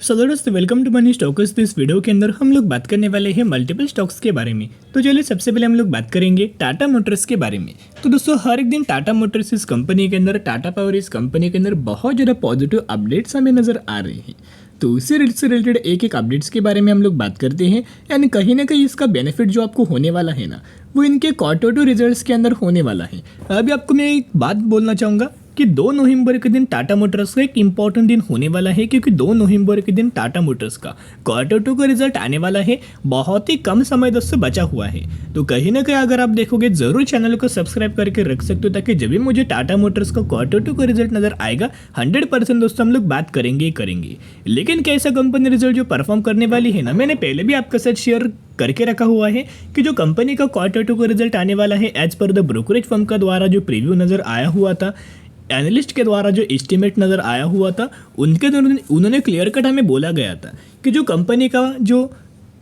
सो दोस्तों welcome to money stocks. तो इस वीडियो के अंदर हम लोग बात करने वाले हैं मल्टीपल स्टॉक्स के बारे में। तो चलिए सबसे पहले हम लोग बात करेंगे टाटा मोटर्स के बारे में। तो दोस्तों हर एक दिन टाटा मोटर्स इस कंपनी के अंदर, टाटा पावर इस कंपनी के अंदर बहुत ज़्यादा पॉजिटिव अपडेट्स हमें नजर आ रहे हैं। तो इससे से रिलेटेड एक एक अपडेट्स के बारे में हम लोग बात करते हैं। यानी कहीं ना कहीं इसका बेनिफिट जो आपको होने वाला है ना, वो इनके क्वार्टर टू रिजल्ट्स के अंदर होने वाला है। अभी आपको मैं एक बात बोलना चाहूँगा कि 2 नवंबर के दिन टाटा मोटर्स का एक इंपॉर्टेंट दिन होने वाला है, क्योंकि 2 नवंबर के दिन टाटा मोटर्स का क्वार्टर टू का रिजल्ट आने वाला है। बहुत ही कम समय दोस्तों बचा हुआ है। तो कहीं ना कहीं अगर आप देखोगे जरूर चैनल को सब्सक्राइब करके रख सकते हो, ताकि जब भी मुझे टाटा मोटर्स का क्वार्टर टू का रिजल्ट नजर आएगा 100% दोस्तों हम लोग बात करेंगे। लेकिन कैसा कंपनी रिजल्ट जो परफॉर्म करने वाली है ना, मैंने पहले भी आपके साथ शेयर करके रखा हुआ है कि जो कंपनी का क्वार्टर टू का रिजल्ट आने वाला है, as per the brokerage firm का द्वारा जो प्रीव्यू नजर आया हुआ था, एनालिस्ट के द्वारा जो एस्टिमेट नज़र आया हुआ था, उनके उन्होंने क्लियर कट हमें बोला गया था कि जो कंपनी का जो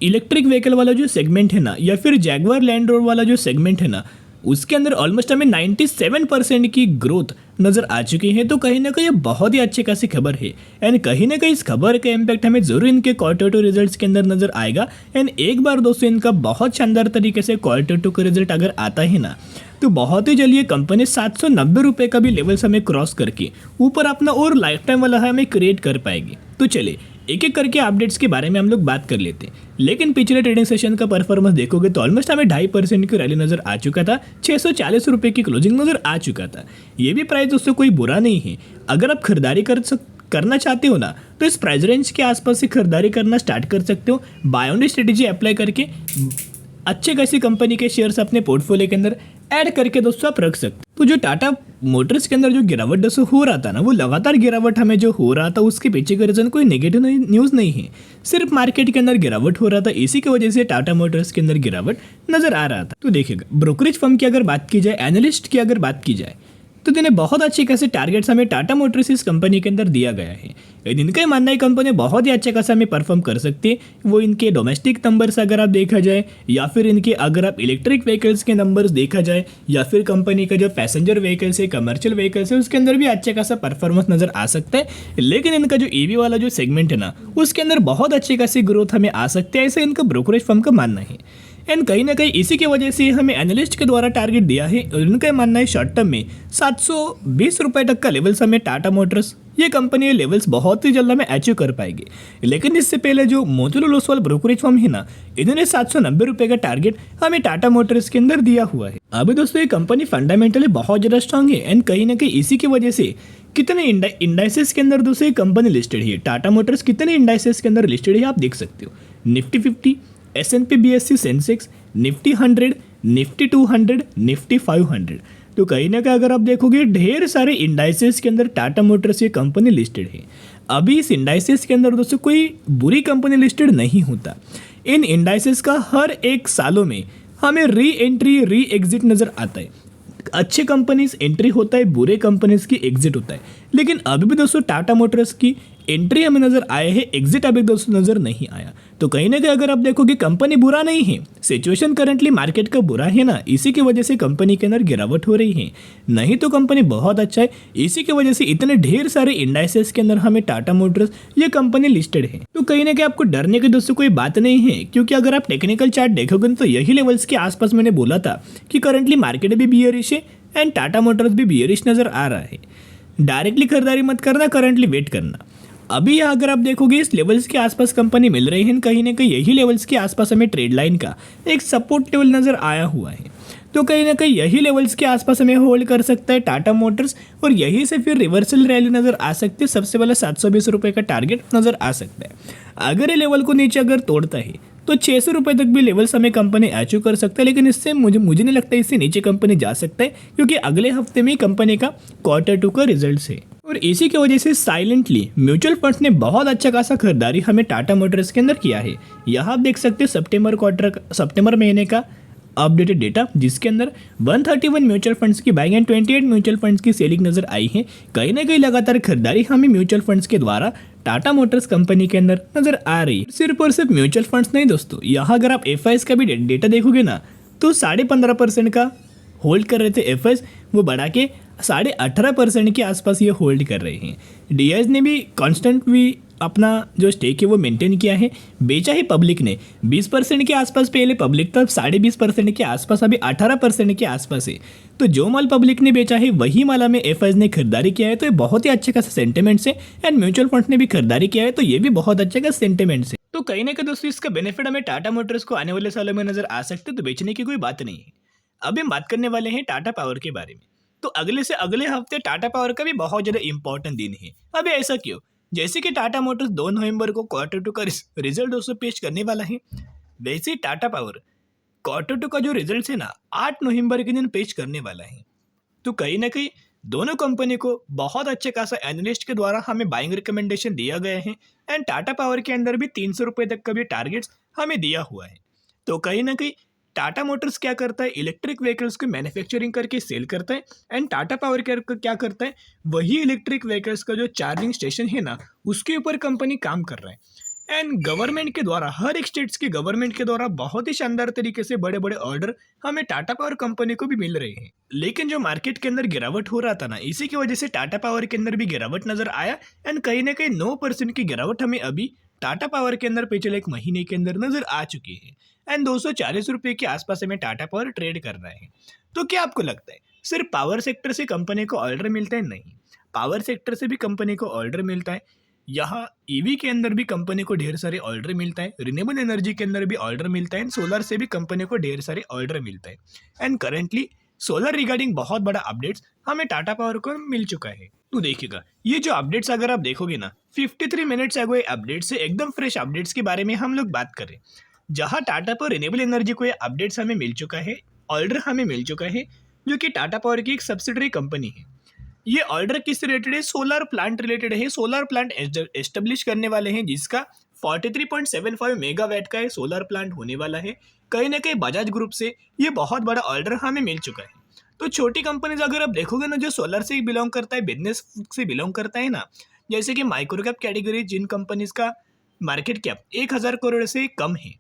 इलेक्ट्रिक व्हीकल वाला जो सेगमेंट है ना, या फिर जैगवार लैंड रोवर वाला जो सेगमेंट है ना, उसके अंदर ऑलमोस्ट हमें 97% की ग्रोथ नज़र आ चुकी है। तो कहीं ना कहीं ये बहुत ही अच्छी खासी खबर है। एंड कहीं ना कहीं इस खबर का इम्पैक्ट हमें जरूर इनके क्वार्टर टू रिजल्ट्स के अंदर नजर आएगा। एंड एक बार दोस्तों इनका बहुत शानदार तरीके से क्वार्टर टू का रिजल्ट अगर आता है ना, तो बहुत ही जल्दी ये कंपनी 790 रुपये का भी लेवल्स हमें क्रॉस करके ऊपर अपना और लाइफ टाइम वाला हमें क्रिएट कर पाएगी। तो चलिए एक एक करके अपडेट्स के बारे में हम लोग बात कर लेते हैं। लेकिन पिछले ट्रेडिंग सेशन का परफॉर्मेंस देखोगे तो ऑलमोस्ट हमें 2.5% की रैली नजर आ चुका था। 640 रुपये की क्लोजिंग नजर आ चुका था। ये भी प्राइस दोस्तों कोई बुरा नहीं है। अगर आप खरीदारी करना चाहते हो ना, तो इस प्राइस रेंज के आसपास से खरीदारी करना स्टार्ट कर सकते हो। बाय ऑन स्ट्रेटेजी अप्लाई करके अच्छे खासी कंपनी के शेयर्स अपने पोर्टफोलियो के अंदर ऐड करके दोस्तों आप रख सकते। तो जो टाटा मोटर्स के अंदर जो गिरावट दोस्तों हो रहा था ना, वो लगातार गिरावट हमें जो हो रहा था, उसके पीछे का रीजन कोई नेगेटिव न्यूज़ नहीं है। सिर्फ मार्केट के अंदर गिरावट हो रहा था, इसी की वजह से टाटा मोटर्स के अंदर गिरावट नजर आ रहा था। तो देखिएगा, ब्रोकरेज फर्म की अगर बात की जाए, एनालिस्ट की अगर बात की जाए, तो इन्हें बहुत अच्छे खासे टारगेट्स हमें टाटा मोटर्स इस कंपनी के अंदर दिया गया है। इनका ही मानना है कंपनी बहुत ही अच्छा खासा हमें परफॉर्म कर सकती है। वो इनके डोमेस्टिक नंबर्स अगर आप देखा जाए, या फिर इनके अगर आप इलेक्ट्रिक व्हीकल्स के नंबर्स देखा जाए, या फिर कंपनी का जो पैसेंजर व्हीकल्स है, कमर्शियल व्हीकल्स है, उसके अंदर भी अच्छा खासा परफॉर्मेंस नजर आ सकता है। लेकिन इनका जो ईवी वाला जो सेगमेंट है ना, उसके अंदर बहुत अच्छी खासी ग्रोथ हमें आ सकती है, ऐसे इनका ब्रोकरेज फर्म का मानना है। एंड कहीं ना कहीं इसी की वजह से हमें एनालिस्ट के द्वारा टारगेट दिया है। उनका मानना है शॉर्ट टर्म में 720 रुपये तक का लेवल्स हमें टाटा मोटर्स, ये कंपनी लेवल्स बहुत ही जल्द हमें अचीव कर पाएगी। लेकिन इससे पहले जो मोतीलाल ओसवाल ब्रोकरेज फर्म है ना, इन्होंने 790 रुपये का टारगेट हमें टाटा मोटर्स के अंदर दिया हुआ है। अभी दोस्तों ये कंपनी फंडामेंटली बहुत ज़्यादा स्ट्रांग है। एंड कहीं ना कहीं इसी की वजह से कितने इंडाइसेस के अंदर दोस्तों कंपनी लिस्टेड है। टाटा मोटर्स कितने इंडाइसेस के अंदर लिस्टेड है आप देख सकते हो। Nifty 50, S&P BSE Sensex, Nifty 100, Nifty 200, Nifty 500। तो कहीं ना कहीं अगर आप देखोगे ढेर सारे इंडाइसेस के अंदर टाटा मोटर्स ये कंपनी लिस्टेड है। अभी इस इंडाइसेस के अंदर दोस्तों कोई बुरी कंपनी लिस्टेड नहीं होता। इन इंडाइसेस का हर एक सालों में हमें री एंट्री री एग्जिट नज़र आता है। अच्छे कंपनीज एंट्री होता है, बुरे कंपनीज की एग्जिट होता है। लेकिन अभी भी दोस्तों टाटा मोटर्स की एंट्री हमें नजर आया है, एग्जिट अभी दोस्तों नजर नहीं आया। तो कहीं ना कहीं अगर आप देखोगे कंपनी बुरा नहीं है, सिचुएशन करंटली मार्केट का बुरा है ना, इसी की वजह से कंपनी के अंदर गिरावट हो रही है। नहीं तो कंपनी बहुत अच्छा है। इसी की वजह से इतने ढेर सारे इंडाइसेस के अंदर हमें टाटा मोटर्स ये कंपनी लिस्टेड है। तो कहीं ना कहीं आपको डरने की दोस्तों कोई बात नहीं है, क्योंकि अगर आप टेक्निकल चार्ट देखोगे तो यही लेवल्स के आसपास मैंने बोला था कि करंटली मार्केट भी बियरिश है एंड टाटा मोटर्स भी बियरिश नजर आ रहा है। डायरेक्टली खरीदारी मत करना, करंटली वेट करना। अभी अगर आप देखोगे इस लेवल्स के आसपास कंपनी मिल रही है, कहीं ना कहीं यही लेवल्स के आसपास हमें ट्रेड लाइन का एक सपोर्ट लेवल नज़र आया हुआ है। तो कहीं ना कहीं यही लेवल्स के आसपास हमें होल्ड कर सकता है टाटा मोटर्स, और यहीं से फिर रिवर्सल रैली नज़र आ सकती है। सबसे पहले 720 रुपये का टारगेट नज़र आ सकता है। अगर ये लेवल को नीचे अगर तोड़ता है तो 600 रुपये तक भी लेवल्स हमें कंपनी अचीव कर सकता है। लेकिन इससे मुझे नहीं लगता इससे नीचे कंपनी जा सकता है, क्योंकि अगले हफ्ते में कंपनी का क्वार्टर टू का रिजल्ट है। और इसी की वजह से साइलेंटली म्यूचुअल फंड्स ने बहुत अच्छा खासा खरीदारी हमें टाटा मोटर्स के अंदर किया है। यहाँ आप देख सकते हैं सितंबर महीने का अपडेटेड डेटा, जिसके अंदर 131 म्यूचुअल फंड्स की बाइंग एंड 28 म्यूचुअल फंड्स की सेलिंग नजर आई है। कहीं ना कहीं लगातार खरीदारी हमें म्यूचुअल फंड्स के द्वारा टाटा मोटर्स कंपनी के अंदर नजर आ रही है। सिर्फ और सिर्फ म्यूचुअल फंड्स नहीं दोस्तों, यहाँ अगर आप FIs का भी डेटा देखोगे ना, तो 15.5% का होल्ड कर रहे थे FIs, वो बढ़ा के 18.5% के आसपास ये होल्ड कर रहे हैं। DIs ने भी कॉन्स्टेंट भी अपना जो स्टेक है वो मेंटेन किया है। बेचा है पब्लिक ने 20% के आसपास, पहले पब्लिक तब 20.5% के आसपास, अभी 18% के आसपास है। तो जो माल पब्लिक ने बेचा है वही माल हमें एफआईज ने खरीदारी किया है, तो ये बहुत ही अच्छे खासा सेंटिमेंट्स है। एंड म्यूचुअल फंड ने भी खरीदारी किया है, तो ये भी बहुत अच्छे का सेंटिमेंट्स है। तो कहीं ना कहीं दोस्तों इसका बेनिफिट हमें टाटा मोटर्स को आने वाले सालों में नजर आ सकते, तो बेचने की कोई बात नहीं है। अभी हम बात करने वाले हैं टाटा पावर के बारे में। तो अगले से अगले हफ्ते टाटा पावर का भी बहुत ज़्यादा इंपॉर्टेंट दिन है। अभी ऐसा क्यों? जैसे कि टाटा मोटर्स 2 नवंबर को क्वार्टर टू का रिजल्ट दोस्तों पेश करने वाला है, वैसे ही टाटा पावर क्वार्टर टू का जो रिजल्ट है ना 8 नवंबर के दिन पेश करने वाला है। तो कहीं ना कहीं दोनों कंपनी को बहुत अच्छे खासा एनालिस्ट के द्वारा हमें बाइंग रिकमेंडेशन दिया गया है। एंड टाटा पावर के अंदर भी 300 रुपये तक का भी टारगेट्स हमें दिया हुआ है। तो कहीं ना कहीं टाटा मोटर्स क्या करता है, इलेक्ट्रिक व्हीकल्स को मैन्युफैक्चरिंग करके सेल करता है। एंड टाटा पावर क्या करता है, वही इलेक्ट्रिक व्हीकल्स का जो चार्जिंग स्टेशन है ना उसके ऊपर कंपनी काम कर रहा है। एंड गवर्नमेंट के द्वारा, हर एक स्टेट्स के गवर्नमेंट के द्वारा बहुत ही शानदार तरीके से बड़े बड़े ऑर्डर हमें टाटा पावर कंपनी को भी मिल रहे हैं। लेकिन जो मार्केट के अंदर गिरावट हो रहा था ना, इसी की वजह से टाटा पावर के अंदर भी गिरावट नजर आया। एंड कहीं ना कहीं 9% की गिरावट हमें अभी टाटा पावर के अंदर पिछले एक महीने के अंदर नजर आ चुकी है। एंड 240 रुपये के आसपास हमें टाटा पावर ट्रेड कर रहा है। तो क्या आपको लगता है सिर्फ पावर सेक्टर से कंपनी को ऑर्डर मिलता है? नहीं, पावर सेक्टर से भी कंपनी को ऑर्डर मिलता है। यहाँ ईवी के अंदर भी कंपनी को ढेर सारे ऑर्डर मिलता है, रिन्यूएबल एनर्जी के अंदर भी ऑर्डर मिलता है, सोलर से भी कंपनी को ढेर सारे ऑर्डर मिलता है। एंड करेंटली सोलर रिगार्डिंग बहुत बड़ा अपडेट्स हमें टाटा पावर को मिल चुका है। तो देखिएगा ये जो अपडेट्स अगर आप देखोगे ना 53 मिनट्स अगो ये अपडेट्स से एकदम फ्रेश अपडेट्स के बारे में हम लोग बात करें, जहाँ टाटा पावर रिन्यूएबल एनर्जी को ये अपडेट्स हमें मिल चुका है, ऑर्डर हमें मिल चुका है, जो कि टाटा पावर की एक सब्सिडरी कंपनी है। ये ऑर्डर किस रिलेटेड है? सोलर प्लांट रिलेटेड है। सोलर प्लांट एस्टेब्लिश करने वाले हैं, जिसका 43.75 मेगावाट का सोलर प्लांट होने वाला है। कहीं ना कहीं बजाज ग्रुप से ये बहुत बड़ा ऑर्डर हमें मिल चुका है। तो छोटी कंपनीज अगर आप देखोगे ना, जो सोलर से बिलोंग करता है, बिजनेस से बिलोंग करता है ना, जैसे कि माइक्रो कैप कैटेगरी, जिन कंपनीज का मार्केट कैप 1000 करोड़ से कम है,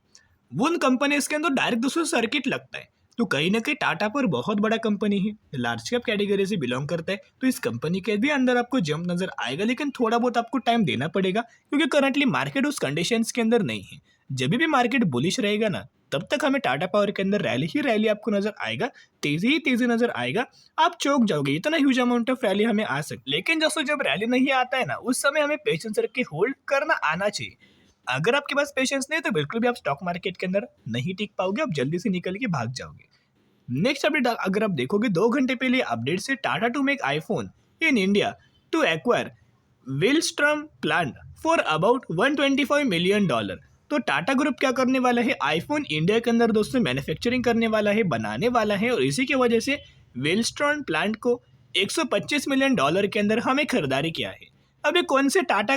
उन कंपनीज के अंदर डायरेक्ट दोस्तों सर्किट लगता है। तो कहीं ना कहीं टाटा पर बहुत बड़ा कंपनी है, लार्ज कैप कैटेगरी से बिलोंग करता है, तो इस कंपनी के भी अंदर आपको जंप नजर आएगा। लेकिन थोड़ा बहुत आपको टाइम देना पड़ेगा, क्योंकि करंटली मार्केट उस कंडीशंस के अंदर नहीं है। जब भी मार्केट बुलिश रहेगा ना, तब तक हमें टाटा पावर के अंदर रैली ही रैली आपको नजर आएगा, तेजी ही तेजी नजर आएगा। आप चौक जाओगे, इतना ह्यूज अमाउंट ऑफ रैली हमें आ सकती। लेकिन दोस्तों जब रैली नहीं आता है ना, उस समय हमें पेशेंस रख के होल्ड करना आना चाहिए। अगर आपके पास पेशेंस नहीं तो बिल्कुल भी आप स्टॉक मार्केट के अंदर नहीं टिक पाओगे, आप जल्दी से निकल के भाग जाओगे। नेक्स्ट अपडेट अगर आप देखोगे 2 घंटे पहले अपडेट से, Tata to make iPhone in India to acquire Wistron plant for about $125 million. तो टाटा ग्रुप क्या करने वाला है, आईफोन इंडिया के अंदर दोस्तों मैन्युफैक्चरिंग करने वाला है, बनाने वाला है। और इसी की वजह से विलस्ट्रम प्लांट को $125 मिलियन के अंदर हमें खरीदारी किया है। अभी कौन से टाटा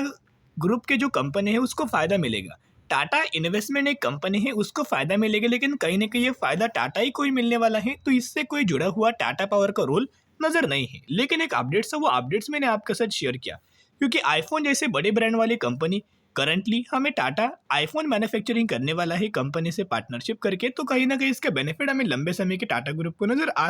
ग्रुप के जो कंपनी है उसको फायदा मिलेगा? टाटा इन्वेस्टमेंट एक कंपनी है, उसको फायदा मिलेगा, लेकिन कहीं ना कहीं ये फायदा टाटा ही कोई मिलने वाला है, तो इससे कोई जुड़ा हुआ टाटा पावर का रोल नजर नहीं है। लेकिन एक अपडेट्स है, वो अपडेट्स मैंने आपके साथ शेयर किया, क्योंकि आईफोन जैसे बड़े ब्रांड वाली कंपनी करंटली हमें टाटा आईफोन मैन्युफैक्चरिंग करने वाला है कंपनी से पार्टनरशिप करके। तो कहीं ना कहीं इसका बेनिफिट हमें लंबे समय के टाटा ग्रुप को नजर आ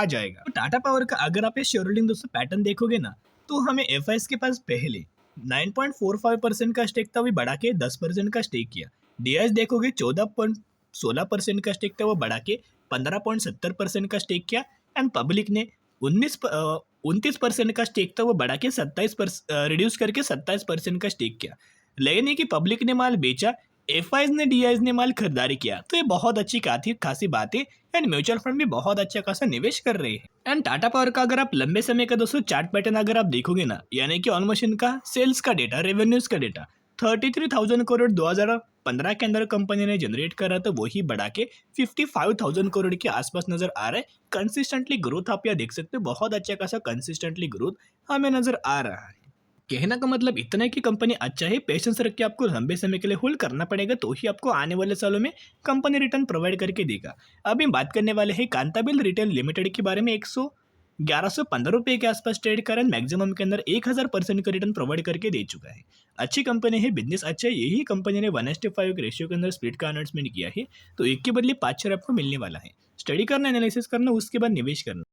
जाएगा। तो टाटा पावर का अगर आप शेयर होल्डिंग दोस्तों पैटर्न देखोगे ना, तो हमें एफआईएस के पास पहले 9.45% का स्टेक था, वो बढ़ा के 10% का स्टेक किया। डीआईएस देखोगे 14.16% का स्टेक था, वो बढ़ा के 15.70% का स्टेक किया। एंड पब्लिक ने 29% का स्टेक था, वो बढ़ा के 27% रिड्यूस करके 27% का स्टेक किया। लेकिन ये कि पब्लिक ने माल बेचा, एफआईज ने डीआईज ने माल खरीदारी किया, तो ये बहुत अच्छी खासी बात है। एंड म्यूचुअल फंड भी बहुत अच्छा खासा निवेश कर रहे हैं। एंड टाटा पावर का अगर आप लंबे समय का दोस्तों चार्ट पैटर्न अगर आप देखोगे ना, यानी कि ऑलमोस्ट इनका सेल्स का डेटा, रेवेन्यूज का डेटा 33,000 करोड़ 2015 के अंदर कंपनी ने जनरेट करा, तो वही बढ़ा के 55,000 करोड़ के आसपास नजर आ रहा है। कंसिस्टेंटली ग्रोथ आप यहाँ देख सकते हो, बहुत अच्छा खासा कंसिस्टेंटली ग्रोथ हमें नजर आ रहा है। कहने का मतलब इतना है कि कंपनी अच्छा है, पेशेंस रख के आपको लंबे समय के लिए होल्ड करना पड़ेगा, तो ही आपको आने वाले सालों में कंपनी रिटर्न प्रोवाइड करके देगा। अभी बात करने वाले हैं कांताबिल रिटेल लिमिटेड के बारे में। 1115 रुपये के आसपास ट्रेड कर मैक्सिमम के अंदर 1000% का रिटर्न प्रोवाइड करके दे चुका है। अच्छी कंपनी है, बिजनेस अच्छा है। यही कंपनी ने 1:5 के रेशियो के अंदर स्प्लिट का अनाउंसमेंट किया है, तो एक के बदले 5 शेयर आपको मिलने वाला है। स्टडी करना, एनालिसिस करना, उसके बाद निवेश करना।